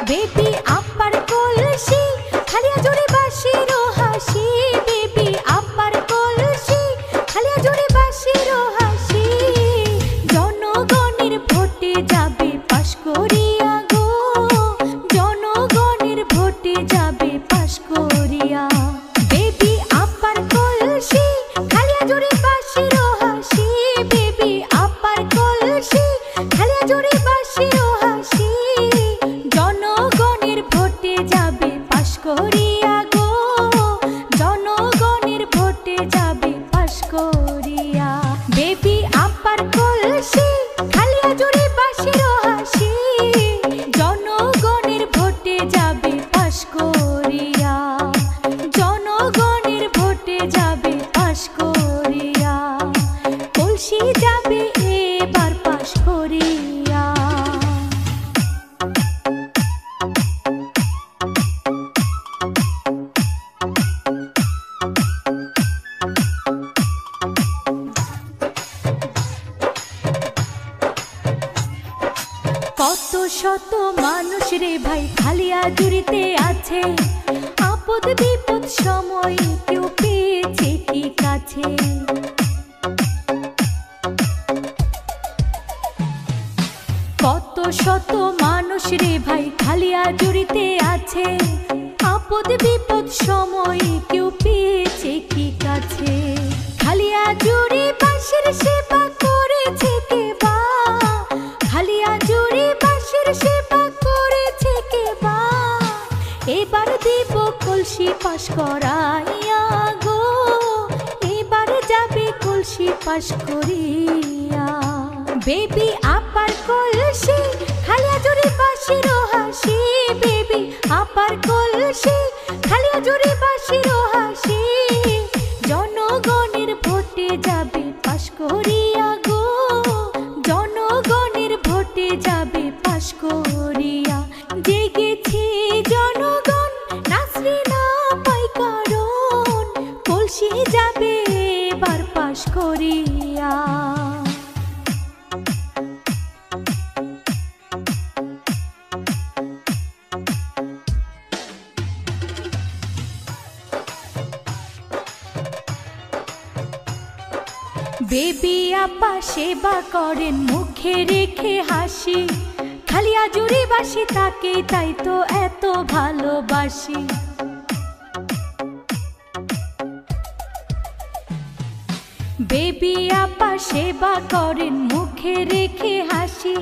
Baby আপার কলসি খালিয়া জোরে বাঁশির হাসি, বেবি আপার কলসি খালিয়া জোরে বাঁশির হাসি। জনগণের ভোটে যাবে পাশ করিয়া গো, জনগণের ভোটে যাবে পাশ করিয়া। বেবি আপার কলসি খালিয়া জোরে বাঁশির হাসি, বেবি আপার কলসি খালিয়া জোরে বাঁশির হাসি। জনগণের ভোটে যাবে পাশ করিয়া গো, জনগণের ভোটে যাবে পাশ করিয়া। বেবি আপার কলসি খালিয়া জোরে বাঁশির হাসি, জনগণের ভোটে যাবে পাশ করিয়া, জনগণের ভোটে যাবে পাশ করিয়া। কলসি যাবে এবার পাশ করিয়া। কত শত মানুষ রে ভাই খালিয়া জুড়িতে আছে, আপদ বিপদ সময় কেউ পেয়েছে কি কাছে। কত শত মানুষ রে ভাই খালিয়া জুড়িতে আছে, আপদ বিপদ সময় কেউ পেয়েছে কি কাছে। খালিয়া জুড়ি বাঁশির সেবা করেছে কে বা, খালিয়া জুড়ি বাঁশির সেবা করেছে কে বা। এবার দিব কলসি পাশ করাইয়া গো, এবার যাবে কলসি পাশ করিয়া। বেবি আপার কলসি খালিয়া জুড়ি বাঁশির হাসি, বেবি আপার কলসি খালিয়া জুড়ি বাঁশির হাসি। জনগণের ভোটে যাবে পাশ করিয়া গো, জনগণের ভোটে যাবে পাশ করিয়া। জেগেছে জনগণ নাচরে না পাই কারণ, কলসি যাবে এবার পাশ করিয়া। বেবি আপা সেবা করেন মুখে রেখে হাসি, খালিয়া জুড়ি বাসি তাকে তাই তো এত ভালোবাসি। বেবি আপা সেবা করেন মুখে রেখে হাসি,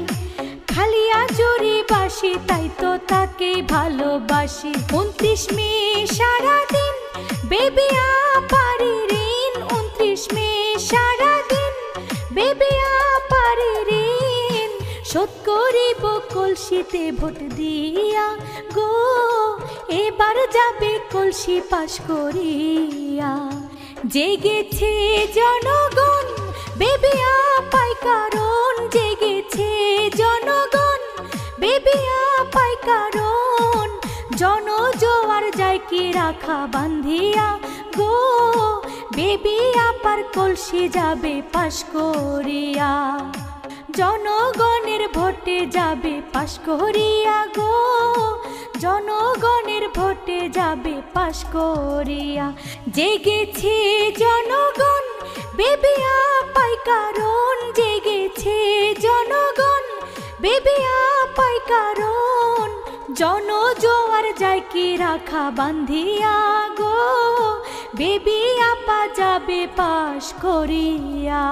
খালিয়া জুড়ি বাসি তাই তো তাকে ভালোবাসি। 29 মে সারাদিন বেবি আপারে ঋণ, 29 মে সারাদিন বেবি আপারে ঋণ শোধ করিব কলসিতে ভোট দিয়া গো, এবার যাবে কলসি পাশ করিয়া। জেগেছে জনগণ বেবি আপাই কারণ, জেগেছে জনগণ বেবি আপাই কারণ। জনজোয়ার যায় কি রাখা বান্ধিয়া গো, বেবি আপার কলসি যাবে পাশ করিয়া। জনগণের ভোটে যাবে পাশ করিয়া গো, জনগণের ভোটে যাবে পাশ করিয়া। জেগেছে জনগণ বেবি আপাই কারণ, জেগেছে জনগণ বেবি আপাই কারণ। জনজোয়ার যায় কি রাখা বান্ধিয়া গো, বেবি আপা যাবে পাশ করিয়া।